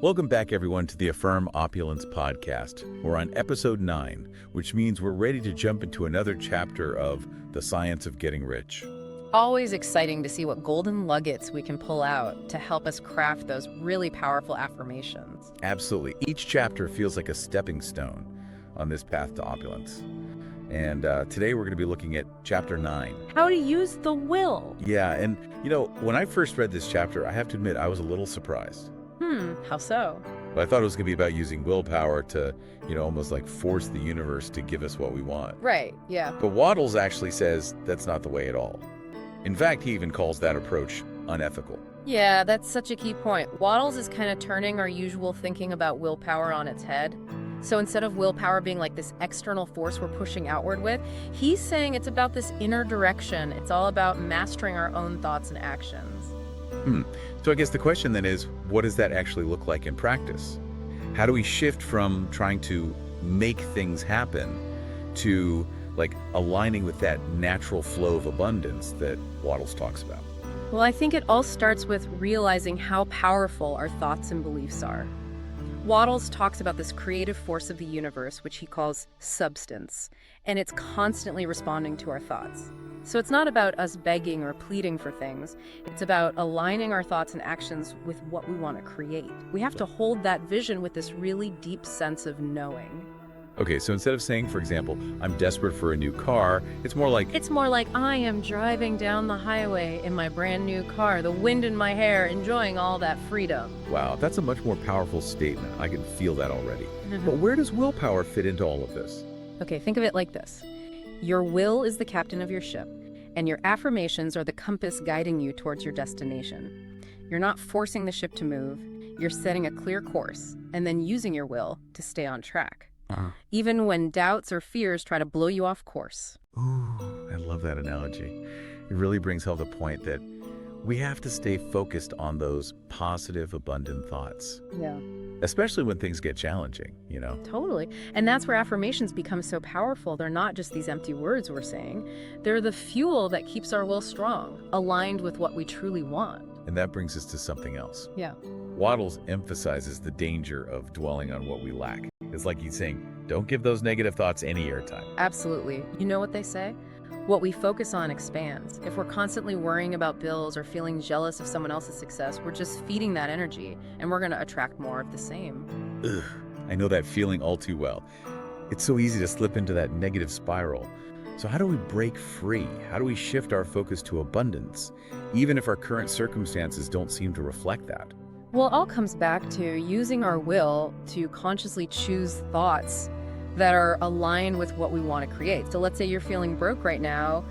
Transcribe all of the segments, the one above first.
Welcome back, everyone, to the Affirm Opulence Podcast. We're on episode 9, which means we're ready to jump into another chapter of the science of getting rich. Always exciting to see what golden nuggets we can pull out to help us craft those really powerful affirmations. Absolutely. Each chapter feels like a stepping stone on this path to opulence. And today we're going to be looking at chapter 9. How to use the will. Yeah, and when I first read this chapter, I have to admit I was a little surprised. How so? But I thought it was going to be about using willpower to, almost like force the universe to give us what we want. Right, yeah. But Wattles actually says that's not the way at all. In fact, he even calls that approach unethical. Yeah, that's such a key point. Wattles is kind of turning our usual thinking about willpower on its head. So instead of willpower being like this external force we're pushing outward with, he's saying it's about this inner direction. It's all about mastering our own thoughts and actions. So I guess the question then is, what does that actually look like in practice? How do we shift from trying to make things happen to aligning with that natural flow of abundance that Wattles talks about? Well, I think it all starts with realizing how powerful our thoughts and beliefs are. Wattles talks about this creative force of the universe, which he calls substance, and it's constantly responding to our thoughts. So it's not about us begging or pleading for things. It's about aligning our thoughts and actions with what we want to create. We have to hold that vision with this really deep sense of knowing. Okay, so instead of saying, for example, I'm desperate for a new car, it's more like I am driving down the highway in my brand new car, the wind in my hair, enjoying all that freedom. wow, that's a much more powerful statement. I can feel that already. But where does willpower fit into all of this? Okay, think of it like this. Your will is the captain of your ship, and your affirmations are the compass guiding you towards your destination. You're not forcing the ship to move, you're setting a clear course, and then using your will to stay on track. Even when doubts or fears try to blow you off course. Ooh, I love that analogy. It really brings home the point that we have to stay focused on those positive, abundant thoughts. Yeah. Especially when things get challenging, Totally. And that's where affirmations become so powerful. They're not just these empty words we're saying. They're the fuel that keeps our will strong, aligned with what we truly want. And that brings us to something else. Yeah. Wattles emphasizes the danger of dwelling on what we lack. It's like he's saying, don't give those negative thoughts any airtime. Absolutely. You know what they say? What we focus on expands. If we're constantly worrying about bills or feeling jealous of someone else's success, we're just feeding that energy, and we're going to attract more of the same. Ugh, I know that feeling all too well. It's so easy to slip into that negative spiral. So how do we break free? How do we shift our focus to abundance, even if our current circumstances don't seem to reflect that? Well, it all comes back to using our will to consciously choose thoughts that are aligned with what we want to create. So let's say you're feeling broke right now.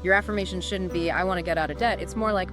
Your affirmation shouldn't be, I want to get out of debt. It's more like,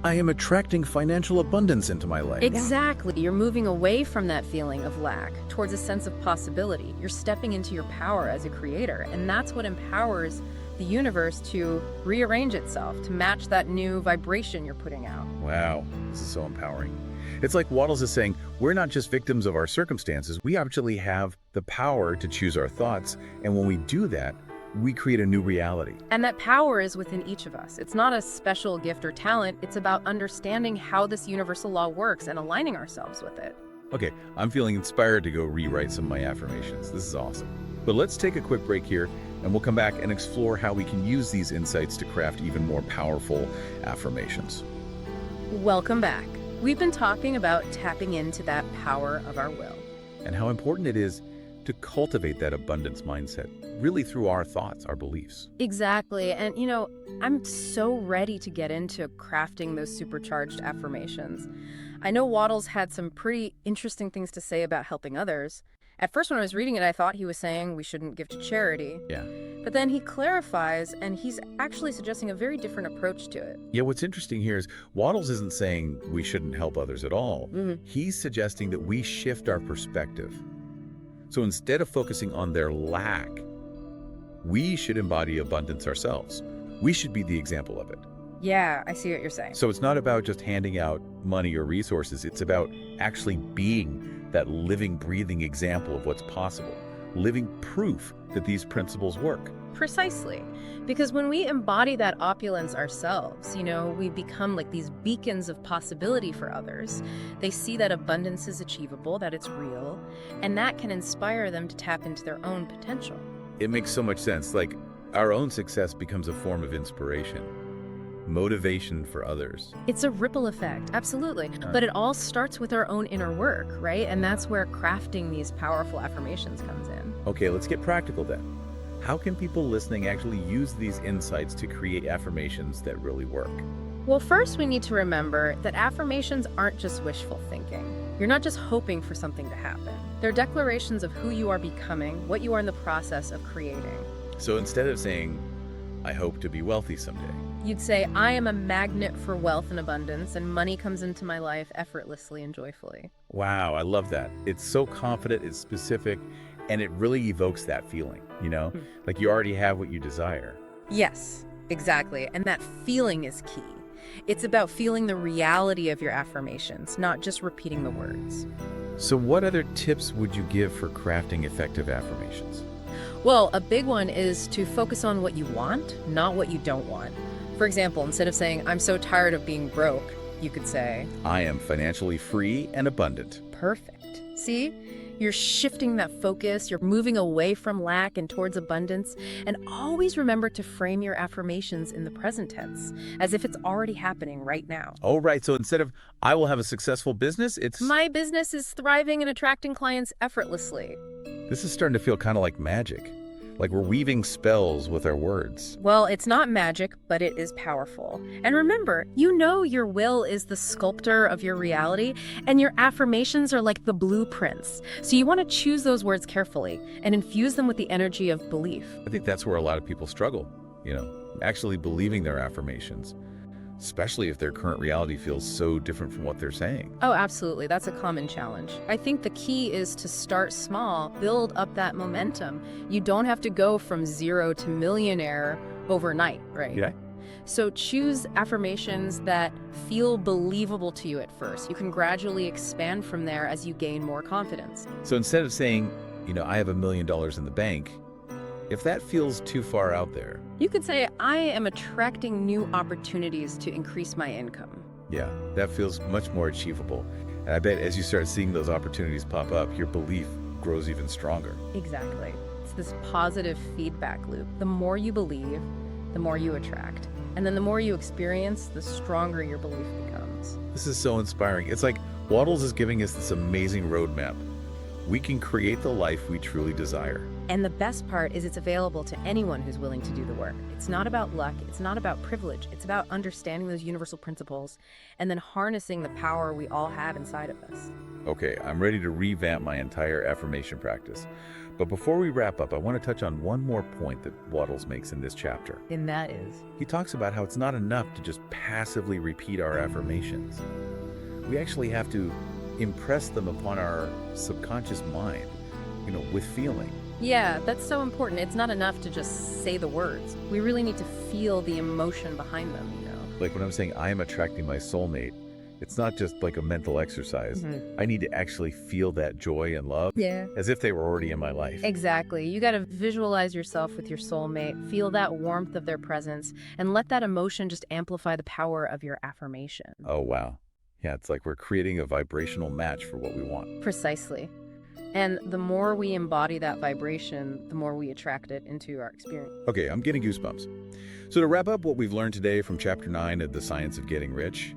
I am attracting financial abundance into my life. Exactly. You're moving away from that feeling of lack towards a sense of possibility. You're stepping into your power as a creator. And that's what empowers the universe to rearrange itself, to match that new vibration you're putting out. Wow, this is so empowering. It's like Wattles is saying, we're not just victims of our circumstances. We actually have the power to choose our thoughts. And when we do that, we create a new reality. And that power is within each of us. It's not a special gift or talent. It's about understanding how this universal law works and aligning ourselves with it. Okay, I'm feeling inspired to go rewrite some of my affirmations. This is awesome. But let's take a quick break here, and we'll come back and explore how we can use these insights to craft even more powerful affirmations. Welcome back. We've been talking about tapping into that power of our will. And how important it is to cultivate that abundance mindset, really through our thoughts, our beliefs. Exactly. And, I'm so ready to get into crafting those supercharged affirmations. I know Wattles had some pretty interesting things to say about helping others. At first, when I was reading it, I thought he was saying we shouldn't give to charity. Yeah. But then he clarifies, and he's actually suggesting a very different approach to it. Yeah, what's interesting here is Wattles isn't saying we shouldn't help others at all. He's suggesting that we shift our perspective. So instead of focusing on their lack, we should embody abundance ourselves. We should be the example of it. Yeah, I see what you're saying. So it's not about just handing out money or resources. It's about actually being that living, breathing example of what's possible. living proof that these principles work. Precisely. Because when we embody that opulence ourselves, we become like these beacons of possibility for others. They see that abundance is achievable, that it's real, and that can inspire them to tap into their own potential. It makes so much sense. Like, our own success becomes a form of inspiration, motivation for others. It's a ripple effect, absolutely. But it all starts with our own inner work, right? And that's where crafting these powerful affirmations comes in. Okay, let's get practical then. How can people listening actually use these insights to create affirmations that really work? Well, first we need to remember that affirmations aren't just wishful thinking. You're not just hoping for something to happen. They're declarations of who you are becoming, what you are in the process of creating. So instead of saying, I hope to be wealthy someday, you'd say, I am a magnet for wealth and abundance, and money comes into my life effortlessly and joyfully. Wow, I love that. It's so confident, it's specific, and it really evokes that feeling, like you already have what you desire. Yes, exactly. And that feeling is key. It's about feeling the reality of your affirmations, not just repeating the words. So what other tips would you give for crafting effective affirmations? Well, a big one is to focus on what you want, not what you don't want. For example, instead of saying, I'm so tired of being broke, you could say, I am financially free and abundant. Perfect. See? You're shifting that focus, you're moving away from lack and towards abundance, and always remember to frame your affirmations in the present tense, as if it's already happening right now. Oh, right. So instead of, I will have a successful business, it's... My business is thriving and attracting clients effortlessly. This is starting to feel kind of like magic. Like we're weaving spells with our words. Well, it's not magic, but it is powerful. And remember, your will is the sculptor of your reality, and your affirmations are like the blueprints. So you want to choose those words carefully and infuse them with the energy of belief. I think that's where a lot of people struggle, actually believing their affirmations, especially if their current reality feels so different from what they're saying. Oh, absolutely. That's a common challenge. I think the key is to start small, build up that momentum. You don't have to go from zero to millionaire overnight, right? Yeah. So choose affirmations that feel believable to you at first. You can gradually expand from there as you gain more confidence. So instead of saying, I have $1 million in the bank, if that feels too far out there, you could say, I am attracting new opportunities to increase my income. Yeah, that feels much more achievable. And I bet as you start seeing those opportunities pop up, your belief grows even stronger. Exactly. It's this positive feedback loop. The more you believe, the more you attract. And then the more you experience, the stronger your belief becomes. This is so inspiring. It's like Wattles is giving us this amazing roadmap. We can create the life we truly desire. And the best part is it's available to anyone who's willing to do the work. It's not about luck. It's not about privilege. It's about understanding those universal principles and then harnessing the power we all have inside of us. Okay, I'm ready to revamp my entire affirmation practice. But before we wrap up, I want to touch on one more point that Wattles makes in this chapter. And that is? He talks about how it's not enough to just passively repeat our affirmations. We actually have to impress them upon our subconscious mind, with feeling. Yeah, that's so important. It's not enough to just say the words. We really need to feel the emotion behind them, Like when I'm saying I am attracting my soulmate, it's not just like a mental exercise. I need to actually feel that joy and love as if they were already in my life. Exactly. You got to visualize yourself with your soulmate, feel that warmth of their presence, and let that emotion just amplify the power of your affirmation. Oh, wow. Yeah, it's like we're creating a vibrational match for what we want. Precisely. And the more we embody that vibration, the more we attract it into our experience. Okay, I'm getting goosebumps. So to wrap up what we've learned today from Chapter 9 of The Science of Getting Rich,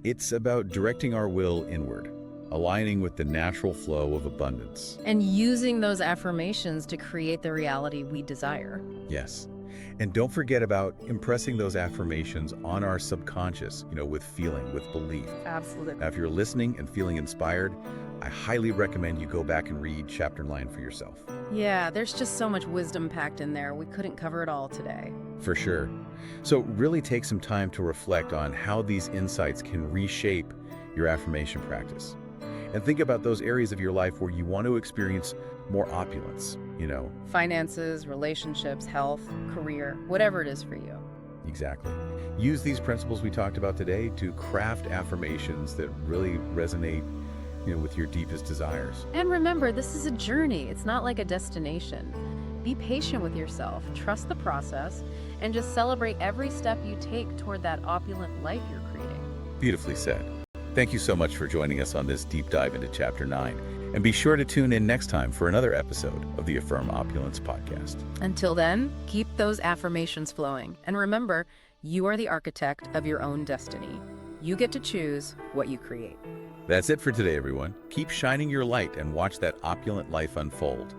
it's about directing our will inward, aligning with the natural flow of abundance. And using those affirmations to create the reality we desire. Yes. And don't forget about impressing those affirmations on our subconscious, with feeling, with belief. Absolutely. Now, if you're listening and feeling inspired, I highly recommend you go back and read Chapter 9 for yourself. Yeah, there's just so much wisdom packed in there. We couldn't cover it all today. For sure. So really take some time to reflect on how these insights can reshape your affirmation practice. And think about those areas of your life where you want to experience more opulence, Finances, relationships, health, career, whatever it is for you. Exactly. Use these principles we talked about today to craft affirmations that really resonate with your deepest desires. And remember, this is a journey. It's not like a destination. Be patient with yourself, trust the process, and just celebrate every step you take toward that opulent life you're creating. Beautifully said. Thank you so much for joining us on this deep dive into Chapter 9. And be sure to tune in next time for another episode of the Affirm Opulence Podcast. Until then, keep those affirmations flowing. And remember, you are the architect of your own destiny. You get to choose what you create. That's it for today, everyone. Keep shining your light and watch that opulent life unfold.